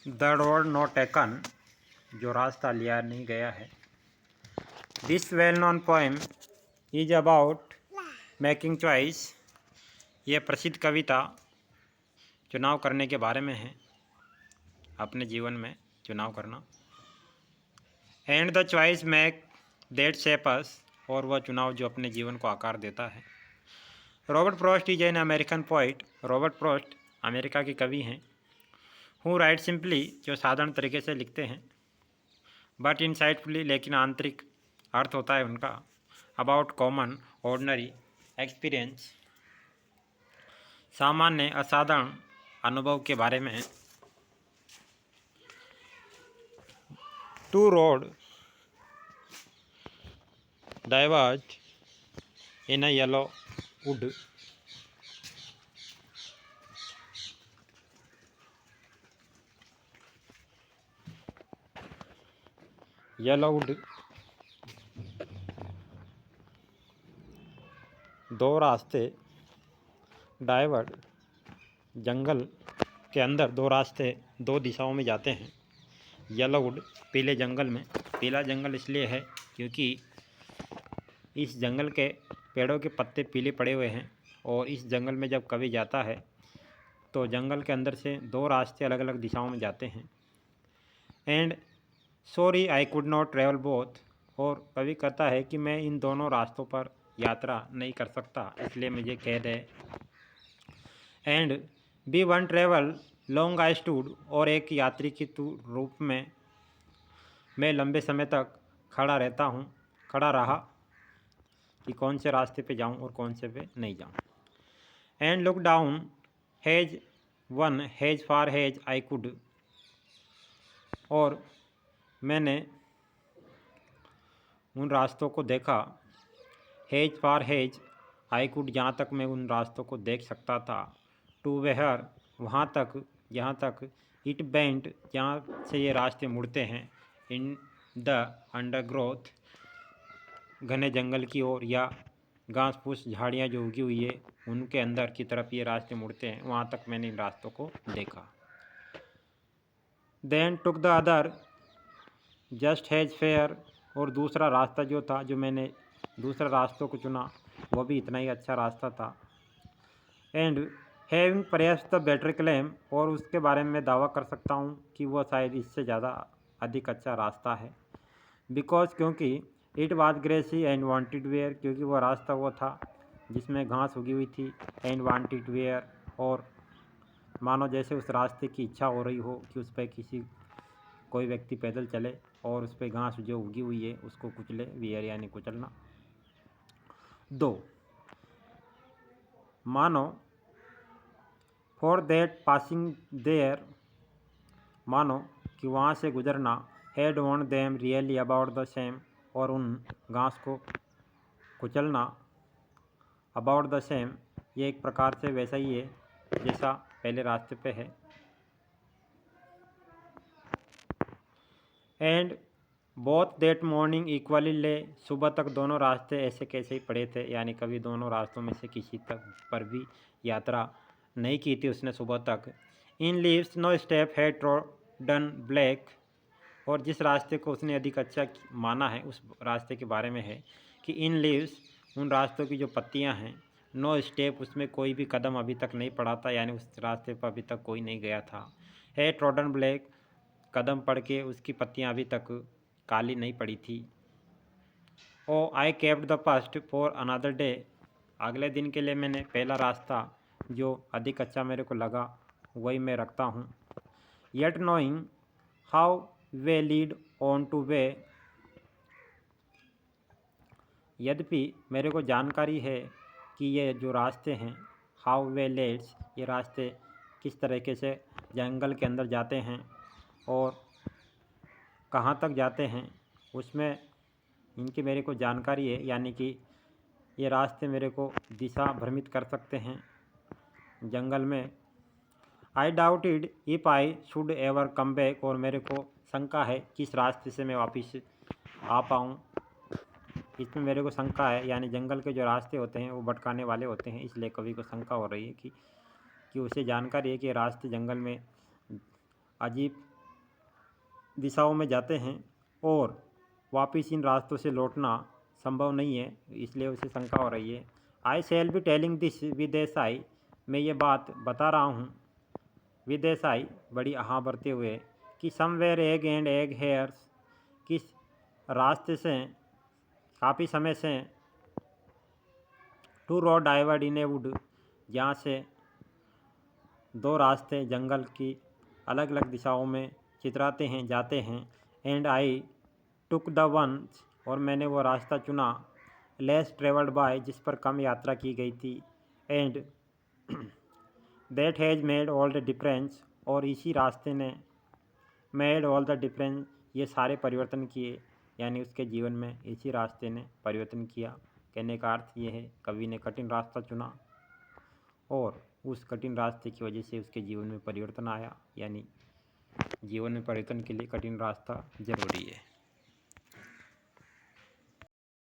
The road not taken, जो रास्ता लिया नहीं गया है। This well known poem is about making choice, ये प्रसिद्ध कविता चुनाव करने के बारे में है, अपने जीवन में चुनाव करना। And the choice make that shape us, और वह चुनाव जो अपने जीवन को आकार देता है। Robert Frost is an American poet, Robert Frost America के कवि हैं। हु राइट सिंपली, जो साधारण तरीके से लिखते हैं, बट इनसाइटफुली, लेकिन आंतरिक अर्थ होता है उनका। अबाउट कॉमन ऑर्डिनरी एक्सपीरियंस, सामान्य असाधारण अनुभव के बारे में। Two roads diverge in a yellow wood, yellow wood, दो रास्ते, डाइवर्ट, जंगल के अंदर दो रास्ते दो दिशाओं में जाते हैं। येलो वुड, पीले जंगल में। पीला जंगल इसलिए है क्योंकि इस जंगल के पेड़ों के पत्ते पीले पड़े हुए हैं, और इस जंगल में जब कवि जाता है तो जंगल के अंदर से दो रास्ते अलग अलग दिशाओं में जाते हैं। And sorry I could not travel both, और कवि कहता है कि मैं इन दोनों रास्तों पर यात्रा नहीं कर सकता, इसलिए मुझे कैद है। And be one traveller long I stood, और एक यात्री के रूप में मैं लंबे समय तक खड़ा रहा कि कौन से रास्ते पे जाऊं और कौन से पे नहीं जाऊं। And look down hedge one has far hedge I could, और मैंने उन रास्तों को देखा, hedge far hedge I could, जहाँ तक मैं उन रास्तों को देख सकता था। टू वेहर, वहाँ तक जहाँ तक, इट बेंट, जहाँ से ये रास्ते मुड़ते हैं, इन द अंडरग्रोथ, घने जंगल की ओर, या घास फूस झाड़ियाँ जो उगी हुई है उनके अंदर की तरफ ये रास्ते मुड़ते हैं, वहाँ तक मैंने इन रास्तों को देखा। Then took the other just has fair, और दूसरा रास्ता जो था, जो मैंने दूसरा रास्तों को चुना, वो भी इतना ही अच्छा रास्ता था। And having perhaps the better claim, और उसके बारे में दावा कर सकता हूँ कि वह शायद इससे ज़्यादा अधिक अच्छा रास्ता है। बिकॉज, क्योंकि it was grassy and wanted wear, क्योंकि वह रास्ता वो था जिसमें घास उगी हुई थी। एंड वांटेड वेयर, और मानो जैसे उस रास्ते की इच्छा हो रही हो कि उस पर कोई व्यक्ति पैदल चले और उस पर घास जो उगी हुई है उसको कुचले, वेयर यानी कुचलना। दो, मानो फॉर दैट पासिंग देयर, मानो कि वहाँ से गुजरना, had want them really about the same, और उन घास को कुचलना, अबाउट द सेम, ये एक प्रकार से वैसा ही है जैसा पहले रास्ते पे है। And both that morning equally ले, सुबह तक दोनों रास्ते ऐसे कैसे ही पड़े थे, यानी कभी दोनों रास्तों में से किसी तक पर भी यात्रा नहीं की थी उसने सुबह तक। इन लीव्स नो स्टेप है ट्रोडन ब्लैक, और जिस रास्ते को उसने अधिक अच्छा माना है उस रास्ते के बारे में है कि इन लीव्स, उन रास्तों की जो पत्तियां हैं, नो स्टेप, उसमें कोई भी कदम अभी तक नहीं पड़ा था, यानी उस रास्ते पर अभी तक कोई नहीं गया था। है ट्रोडन ब्लैक, कदम पड़ के उसकी पत्तियां अभी तक काली नहीं पड़ी थी। Oh I kept the first for another day, अगले दिन के लिए मैंने पहला रास्ता जो अधिक अच्छा मेरे को लगा वही मैं रखता हूँ। Yet knowing how way lead on two way, यद्यपि मेरे को जानकारी है कि ये जो रास्ते हैं, हाउ वे लेड्स, ये रास्ते किस तरीके से जंगल के अंदर जाते हैं और कहाँ तक जाते हैं, उसमें इनकी मेरे को जानकारी है, यानी कि ये रास्ते मेरे को दिशा भ्रमित कर सकते हैं जंगल में। आई doubted if I should ever come back, और मेरे को शंका है किस रास्ते से मैं वापस आ पाऊँ, इसमें मेरे को शंका है, यानी जंगल के जो रास्ते होते हैं वो भटकाने वाले होते हैं, इसलिए कवि को शंका हो रही है कि उसे जानकारी है कि रास्ते जंगल में अजीब दिशाओं में जाते हैं और वापिस इन रास्तों से लौटना संभव नहीं है, इसलिए उसे शंका हो रही है। आई शैल बी टेलिंग दिस विदेसाई, मैं ये बात बता रहा हूँ विदेसाई बड़ी हाँ भरते हुए कि somewhere ages and ages hence, किस रास्ते से काफ़ी समय से two roads diverged in a wood, जहाँ से दो रास्ते जंगल की अलग अलग दिशाओं में चितराते हैं जाते हैं। And I took the ones, और मैंने वो रास्ता चुना लेस ट्रेवल्ड बाय, जिस पर कम यात्रा की गई थी। And that has made all the difference, और इसी रास्ते ने मेड ऑल द डिफरेंस, ये सारे परिवर्तन किए, यानी उसके जीवन में इसी रास्ते ने परिवर्तन किया। कहने का अर्थ ये है कवि ने कठिन रास्ता चुना और उस कठिन रास्ते की वजह से उसके जीवन में परिवर्तन आया, यानी जीवन में परिवर्तन के लिए कठिन रास्ता जरूरी है।